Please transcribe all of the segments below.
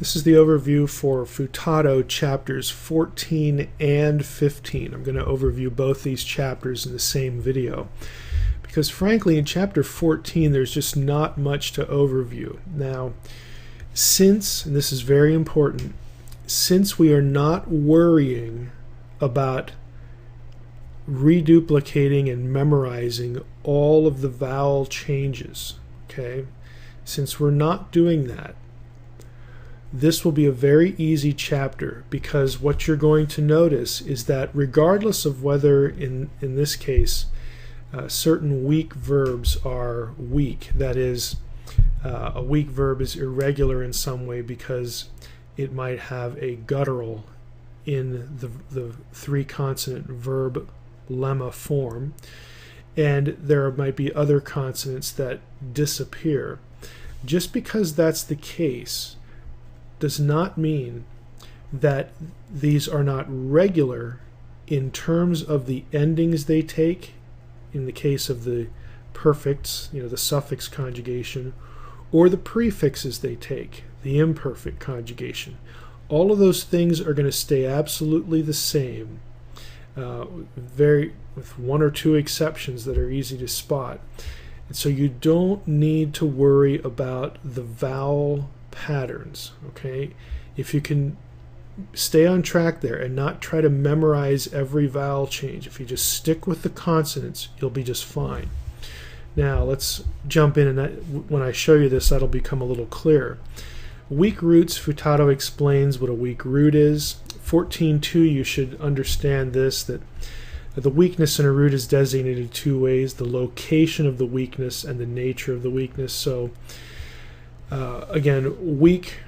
This is the overview for Futato chapters 14 and 15. I'm going to overview both these chapters in the same video because frankly in chapter 14 there's just not much to overview. Now, since, and this is very important, since we are not worrying about reduplicating and memorizing all of the vowel changes, okay, since we're not doing that, this will be a very easy chapter because what you're going to notice is that regardless of whether in this case certain weak verbs are weak, that is a weak verb is irregular in some way because it might have a guttural in the three consonant verb lemma form, and there might be other consonants that disappear. Just because that's the case does not mean that these are not regular in terms of the endings they take in the case of the perfects, the suffix conjugation, or the prefixes they take, the imperfect conjugation. All of those things are going to stay absolutely the same, with one or two exceptions that are easy to spot. And so you don't need to worry about the vowel patterns, okay? If you can stay on track there and not try to memorize every vowel change, if you just stick with the consonants, you'll be just fine. Now let's jump in, and when I show you this, that'll become a little clearer. Weak roots, Futato explains what a weak root is. 14.2, you should understand this, that the weakness in a root is designated two ways: the location of the weakness and the nature of the weakness. So again, weak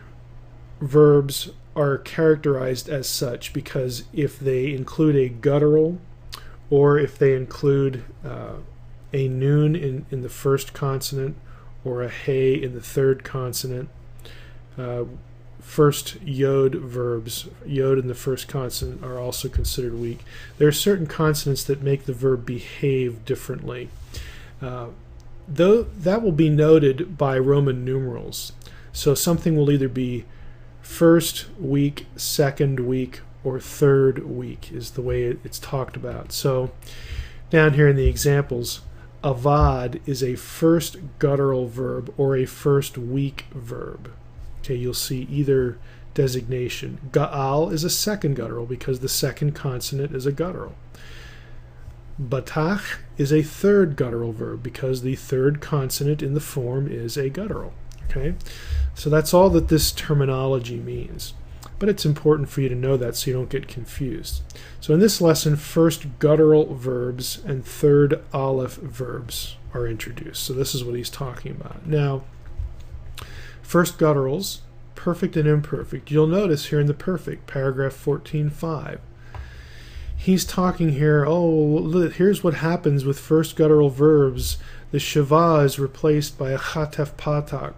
verbs are characterized as such because if they include a guttural, or if they include a noon in the first consonant, or a hey in the third consonant, first yod verbs, yod in the first consonant, are also considered weak. There are certain consonants that make the verb behave differently. Though that will be noted by Roman numerals. So something will either be first weak, second weak, or third weak is the way it's talked about. So down here in the examples, avad is a first guttural verb or a first weak verb. Okay, you'll see either designation. Ga'al is a second guttural because the second consonant is a guttural. Batach is a third guttural verb because the third consonant in the form is a guttural. Okay, so that's all that this terminology means. But it's important for you to know that so you don't get confused. So in this lesson, first guttural verbs and third aleph verbs are introduced. So this is what he's talking about. Now, first gutturals, perfect and imperfect. You'll notice here in the perfect, paragraph 14.5. He's talking here, here's what happens with first guttural verbs. The shava is replaced by a chatef patak.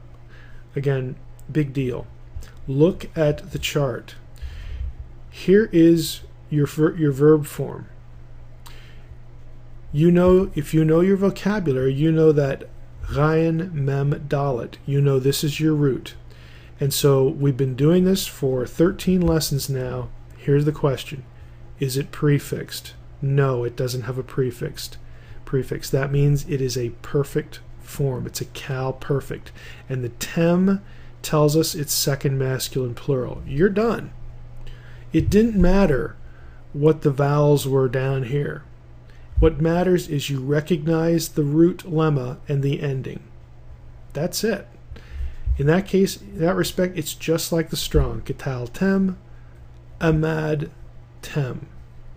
Again, big deal. Look at the chart. Here is your verb form. If you know your vocabulary, you know that Ghayan Mem Dalet, you know this is your root. And so we've been doing this for 13 lessons now. Here's the question. Is it prefixed? No, it doesn't have a prefix. That means it is a perfect form. It's a cal perfect. And the tem tells us it's second masculine plural. You're done. It didn't matter what the vowels were down here. What matters is you recognize the root lemma and the ending. That's it. In that case, in that respect, it's just like the strong. Ketal tem, amad tem.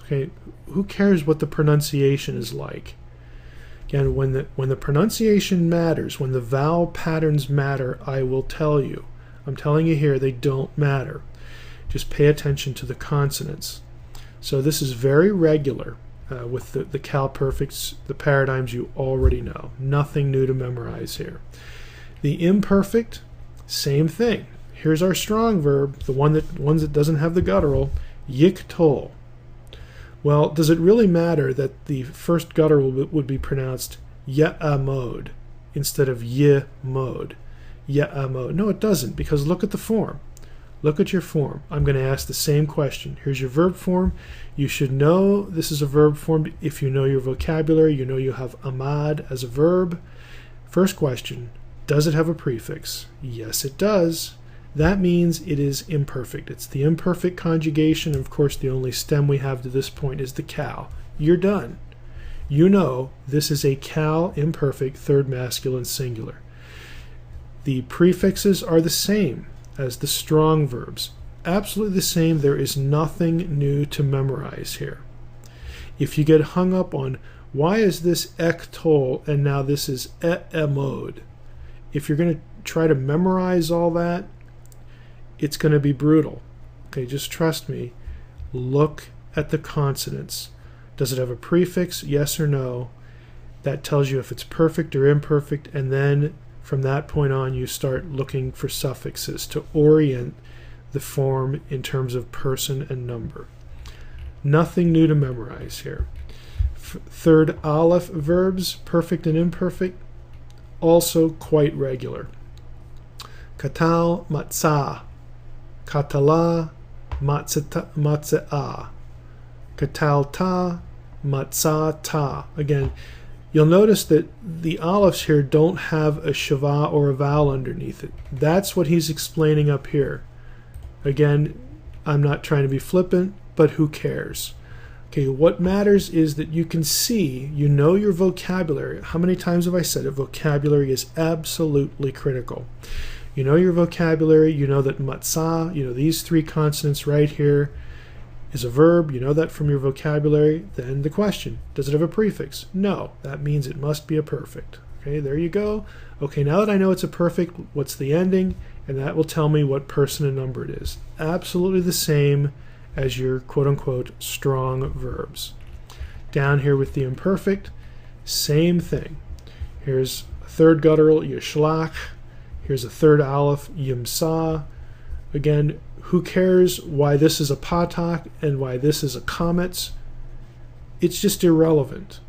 Okay, who cares what the pronunciation is like? Again, when the pronunciation matters, when the vowel patterns matter, I will tell you. I'm telling you here, they don't matter. Just pay attention to the consonants. So this is very regular with the cal perfects, the paradigms you already know. Nothing new to memorize here. The imperfect, same thing. Here's our strong verb, the ones that doesn't have the guttural, yiktol. Well, does it really matter that the first guttural would be pronounced ya'amod instead of yimod? Ya'amod. No, it doesn't, because look at the form. Look at your form. I'm going to ask the same question. Here's your verb form. You should know this is a verb form. If you know your vocabulary, you know you have amad as a verb. First question, does it have a prefix? Yes, it does. That means it is imperfect. It's the imperfect conjugation. Of course, the only stem we have to this point is the cal. You're done. You know this is a cal imperfect third masculine singular. The prefixes are the same as the strong verbs. Absolutely the same. There is nothing new to memorize here. If you get hung up on why is this ek tol and now this is emod, if you're going to try to memorize all that, it's going to be brutal. Okay, just trust me. Look at the consonants. Does it have a prefix? Yes or no? That tells you if it's perfect or imperfect, and then from that point on you start looking for suffixes to orient the form in terms of person and number. Nothing new to memorize here. Third aleph verbs, perfect and imperfect, also quite regular. Katal matzah, katala matzah, katal ta, matzah ta. Again, you'll notice that the alephs here don't have a shava or a vowel underneath it. That's what he's explaining up here. Again, I'm not trying to be flippant, but who cares? Okay, what matters is that you can see, you know your vocabulary. How many times have I said it? Vocabulary is absolutely critical. You know your vocabulary, you know that matzah, you know these three consonants right here is a verb, you know that from your vocabulary. Then the question, does it have a prefix? No, that means it must be a perfect. Okay, there you go. Okay, now that I know it's a perfect, what's the ending? And that will tell me what person and number it is. Absolutely the same as your quote-unquote strong verbs. Down here with the imperfect, same thing. Here's a third guttural, yishlach. Here's a third aleph, yimsa. Again, who cares why this is a patak and why this is a komets? It's just irrelevant.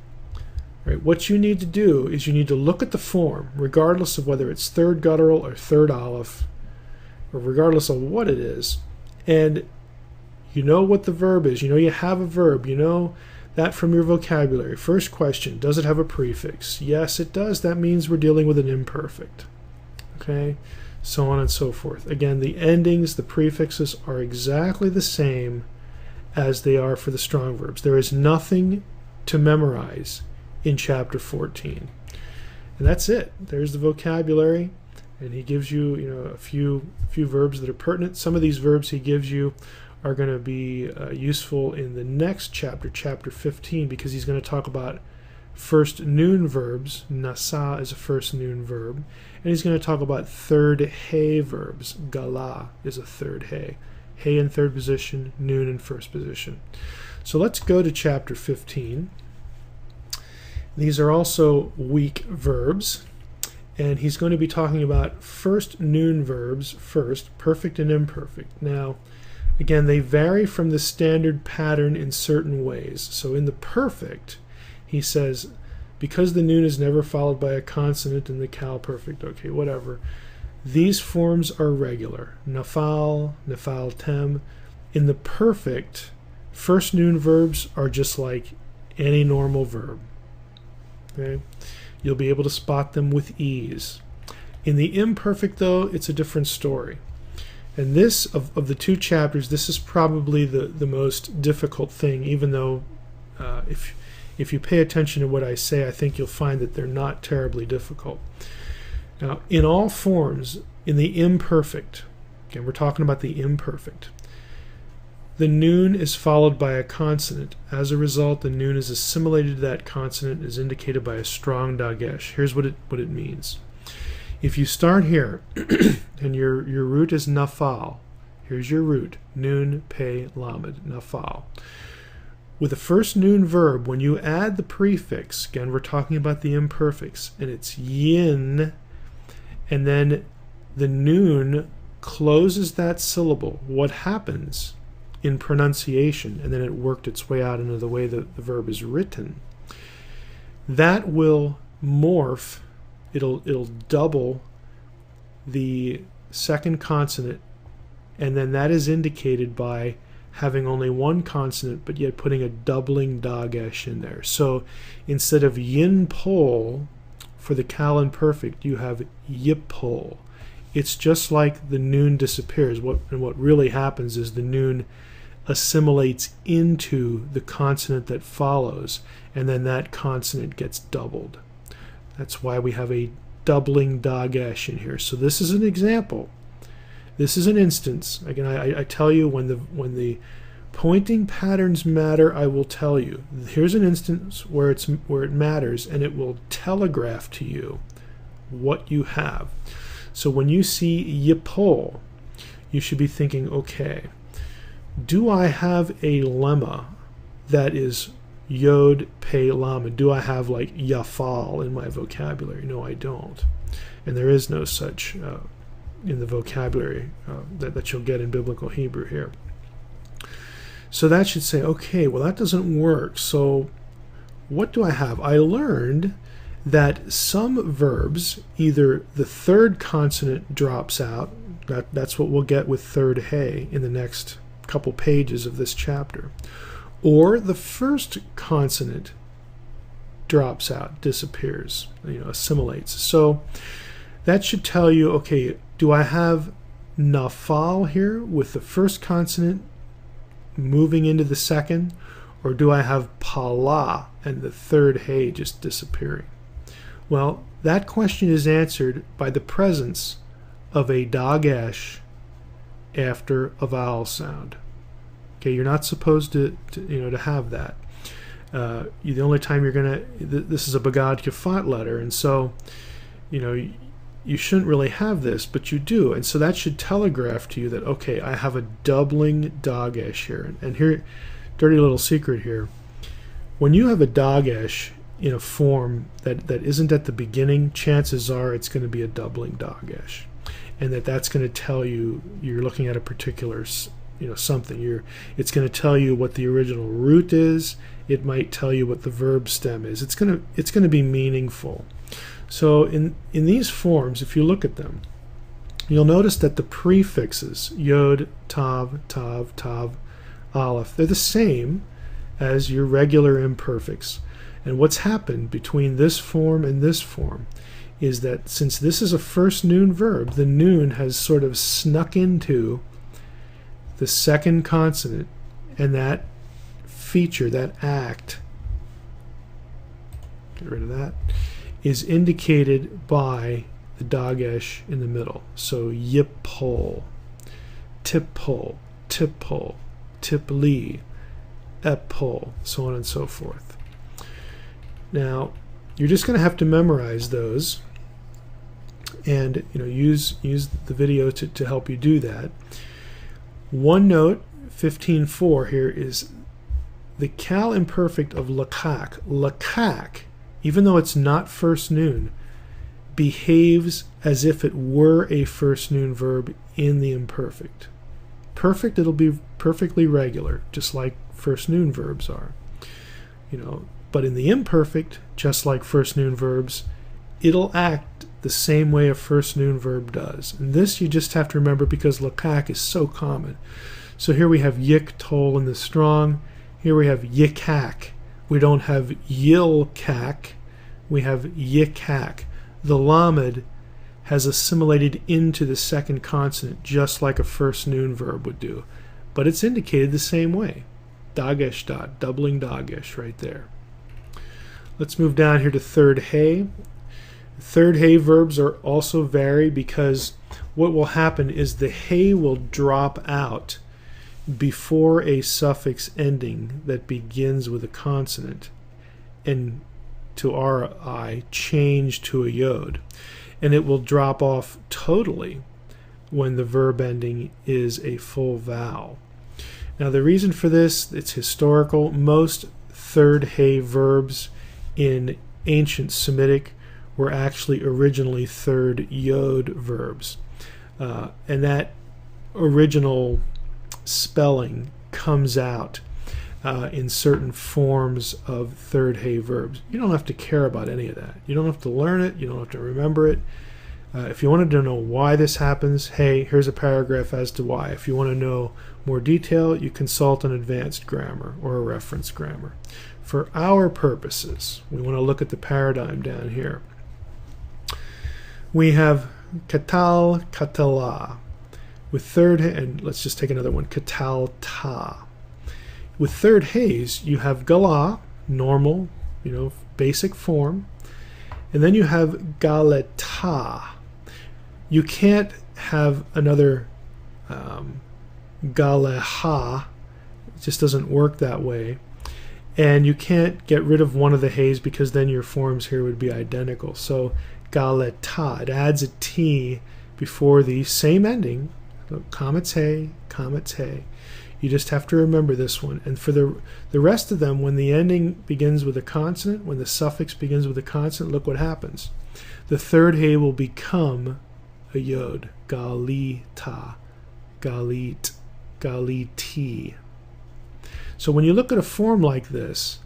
Right? What you need to do is you need to look at the form, regardless of whether it's third guttural or third aleph, or regardless of what it is, and you know what the verb is. You know you have a verb. You know that from your vocabulary. First question, does it have a prefix? Yes, it does. That means we're dealing with an imperfect. Okay? So on and so forth. Again, the endings, the prefixes are exactly the same as they are for the strong verbs. There is nothing to memorize in chapter 14. And that's it. There's the vocabulary. And he gives you, a few verbs that are pertinent. Some of these verbs he gives you are going to be useful in the next chapter, chapter 15, because he's going to talk about first noon verbs. Nasa is a first noon verb. And he's going to talk about third hay verbs. Gala is a third hay. Hay in third position, noon in first position. So let's go to chapter 15. These are also weak verbs. And he's going to be talking about first noon verbs first, perfect and imperfect. Now, again, they vary from the standard pattern in certain ways. So in the perfect, he says, because the noon is never followed by a consonant in the cal perfect, okay, whatever, these forms are regular. Nafal, nafal tem. In the perfect, first noon verbs are just like any normal verb. Okay? You'll be able to spot them with ease. In the imperfect, though, it's a different story. And this, of the two chapters, this is probably the most difficult thing, even though if you pay attention to what I say, I think you'll find that they're not terribly difficult. Now, in all forms, in the imperfect, again, we're talking about the imperfect, the noon is followed by a consonant. As a result, the noon is assimilated to that consonant, as indicated by a strong dagesh. Here's what it means. If you start here, and your root is nafal, here's your root, noon, pe, lamed, nafal. With the first noon verb, when you add the prefix, again, we're talking about the imperfects, and it's yin, and then the noon closes that syllable. What happens in pronunciation, and then it worked its way out into the way that the verb is written, that will morph, it'll double the second consonant and then that is indicated by having only one consonant but yet putting a doubling dagesh in there. So instead of yin pol for the cal imperfect, you have yipol. It's just like the noon disappears. And what really happens is the noon assimilates into the consonant that follows, and then that consonant gets doubled. That's why we have a doubling dagesh in here. So this is an example. This is an instance. Again, I tell you when the pointing patterns matter, I will tell you. Here's an instance where it matters, and it will telegraph to you what you have. So when you see yipol, you should be thinking, okay, do I have a lemma that is yod, pe, lamed? Do I have like yafal in my vocabulary? No, I don't. And there is no such in the vocabulary that you'll get in biblical Hebrew here. So that should say, okay, well that doesn't work. So what do I have? I learned that some verbs, either the third consonant drops out, that's what we'll get with third hey in the next couple pages of this chapter, or the first consonant drops out, disappears, assimilates. So that should tell you, okay, do I have nafal here with the first consonant moving into the second, or do I have pala and the third hey just disappearing? Well, that question is answered by the presence of a dagesh after a vowel sound. Okay, you're not supposed to have that. The only time you're gonna, this is a bagad kefat letter, and so you shouldn't really have this, but you do, and so that should telegraph to you that, okay, I have a doubling dagesh here. And here, dirty little secret here, when you have a dagesh in a form that isn't at the beginning, chances are it's going to be a doubling dagesh, and that's going to tell you you're looking at a particular something. It's going to tell you what the original root is. It might tell you what the verb stem is. It's going to be meaningful. So in these forms, if you look at them, you'll notice that the prefixes yod, tav, aleph, they're the same as your regular imperfects. And what's happened between this form and this form is that since this is a first noon verb, the noon has sort of snuck into the second consonant, and that feature, that act, get rid of that, is indicated by the dagesh in the middle. So yipol, tipol, tipol, tipli, epol, so on and so forth. Now, you're just going to have to memorize those, and use the video to help you do that. One note, 15.4 here, is the cal imperfect of lakak. Lakak, even though it's not first noon, behaves as if it were a first noon verb in the imperfect. Perfect, it'll be perfectly regular, just like first noon verbs are. But in the imperfect, just like first noon verbs, it'll act the same way a first noon verb does. And this you just have to remember because lakak is so common. So here we have yik tol in the strong. Here we have yikak. We don't have yilkak. We have yikak. The lamed has assimilated into the second consonant just like a first noon verb would do. But it's indicated the same way. Dagesh dot, doubling dagesh right there. Let's move down here to third hey. Third hey verbs are also vary because what will happen is the hey will drop out before a suffix ending that begins with a consonant and to our eye change to a yod, and it will drop off totally when the verb ending is a full vowel. Now the reason for this, it's historical. Most third hey verbs in ancient Semitic were actually originally third yod verbs, and that original spelling comes out in certain forms of third hey verbs. You don't have to care about any of that. You don't have to learn it. You don't have to remember it. If you wanted to know why this happens, hey, here's a paragraph as to why. If you want to know more detail, you consult an advanced grammar or a reference grammar. For our purposes, we want to look at the paradigm down here. We have katal, katala. With third, and let's just take another one, katal, ta. With third haze, you have gala, normal, basic form, and then you have galeta. You can't have another galeha. It just doesn't work that way. And you can't get rid of one of the hays because then your forms here would be identical. So galeta, it adds a T before the same ending. Comets hey, comets hey. You just have to remember this one. And for the rest of them, when the ending begins with a consonant, when the suffix begins with a consonant, look what happens. The third hay will become a yod. Galita, galit, galiti. So when you look at a form like this,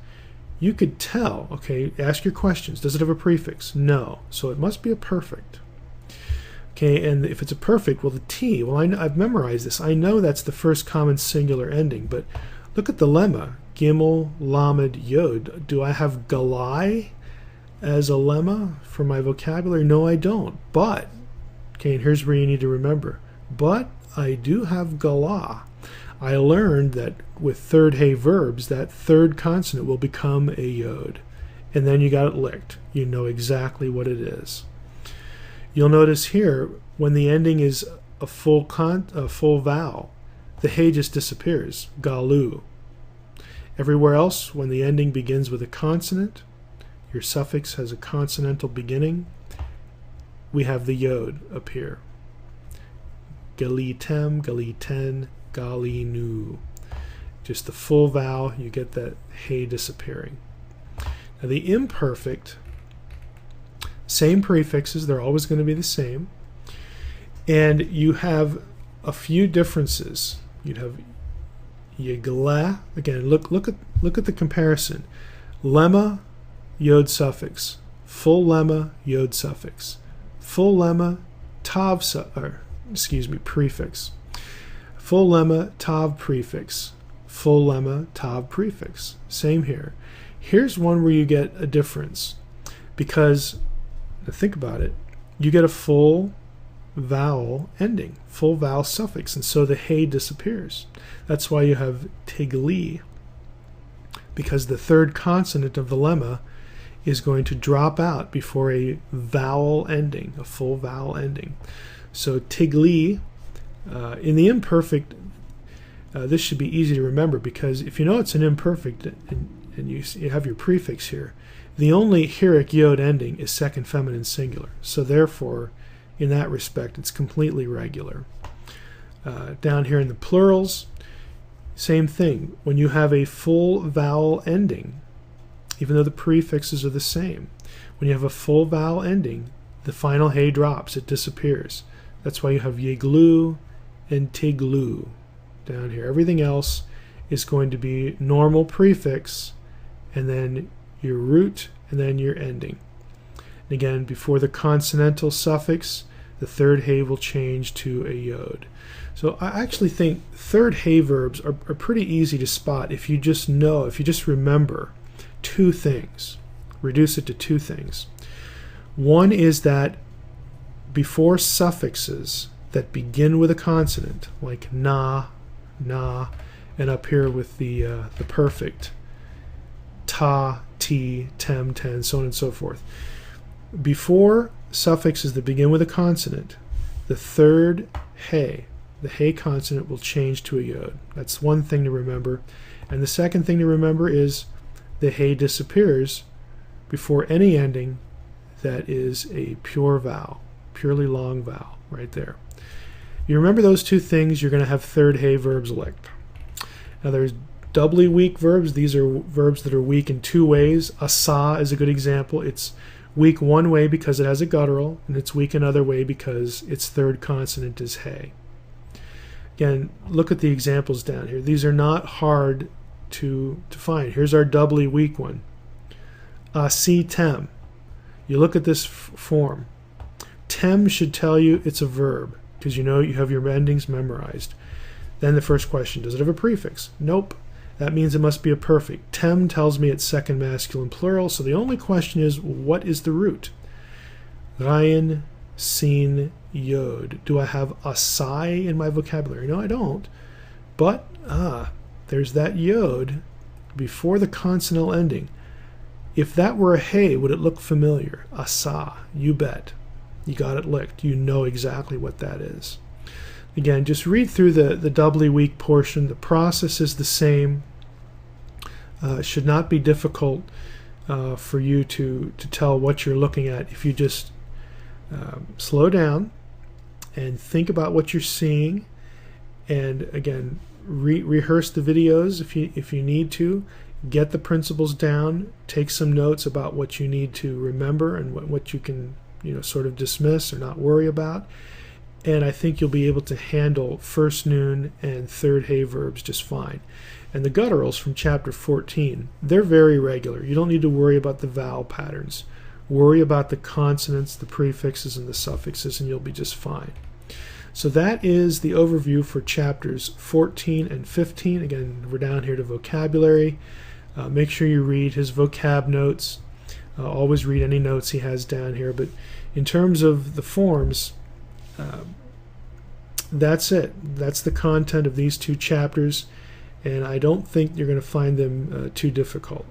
you could tell, okay, ask your questions. Does it have a prefix? No. So it must be a perfect. Okay, and if it's a perfect, well, the T, well, I've memorized this. I know that's the first common singular ending, but look at the lemma. Gimel, lamed, yod. Do I have galai as a lemma for my vocabulary? No, I don't. But, okay, and here's where you need to remember. But I do have gala. I learned that with third hay verbs, that third consonant will become a yod. And then you got it licked. You know exactly what it is. You'll notice here, when the ending is a full vowel, the hay just disappears. Galu. Everywhere else, when the ending begins with a consonant, your suffix has a consonantal beginning, we have the yod appear. Galitem, galiten, galinu. Just the full vowel, you get that hay disappearing. Now the imperfect, same prefixes, they're always going to be the same. And you have a few differences. You'd have yigla. Again, look at the comparison. Lemma, yod suffix. Full lemma, yod suffix. Full lemma, tav prefix. Full lemma, tav prefix. Full lemma, tav prefix. Same here. Here's one where you get a difference because, think about it, you get a full vowel ending, full vowel suffix, and so the hay disappears. That's why you have tigli, because the third consonant of the lemma is going to drop out before a vowel ending, a full vowel ending. So tigli, in the imperfect, this should be easy to remember, because if you know it's an imperfect and you have your prefix here, the only heric yod ending is second feminine singular. So therefore, in that respect, it's completely regular. Down here in the plurals, same thing. When you have a full vowel ending, even though the prefixes are the same, when you have a full vowel ending, the final hay drops, it disappears. That's why you have yiglu and tiglu down here. Everything else is going to be normal prefix, and then your root, and then your ending. And again, before the consonantal suffix, the third hay will change to a yod. So I actually think third hay verbs are pretty easy to spot if you just know, if you just remember two things. Reduce it to two things. One is that before suffixes that begin with a consonant, like na, na, and up here with the perfect, ta, ti, tem, ten, so on and so forth. Before suffixes that begin with a consonant, the third hay, the hay consonant, will change to a yod. That's one thing to remember. And the second thing to remember is the hay disappears before any ending that is a pure vowel, purely long vowel, right there. You remember those two things, you're going to have third hay verbs licked. Now there's doubly weak verbs. These are verbs that are weak in two ways. Asa is a good example. It's weak one way because it has a guttural, and it's weak another way because its third consonant is hay. Again, look at the examples down here. These are not hard to find. Here's our doubly weak one. Si tem. You look at this form. tem should tell you it's a verb, because you know you have your endings memorized. Then the first question, does it have a prefix? Nope. That means it must be a perfect. Tem tells me it's second masculine plural, so the only question is, what is the root? Rayin, sin, yod. Do I have a psi in my vocabulary? No, I don't. But, there's that yod before the consonant ending. If that were a hey, would it look familiar? Asa, you bet. You got it licked. You know exactly what that is. Again, just read through the doubly weak portion. The process is the same. It should not be difficult for you to tell what you're looking at if you just slow down and think about what you're seeing. And again, rehearse the videos if you need to. Get the principles down. Take some notes about what you need to remember and what you can sort of dismiss or not worry about. And I think you'll be able to handle first noon and third hey verbs just fine. And the gutturals from chapter 14, they're very regular. You don't need to worry about the vowel patterns. Worry about the consonants, the prefixes, and the suffixes, and you'll be just fine. So that is the overview for chapters 14 and 15. Again, we're down here to vocabulary. Make sure you read his vocab notes. Always read any notes he has down here. But in terms of the forms, that's it. That's the content of these two chapters, and I don't think you're going to find them too difficult.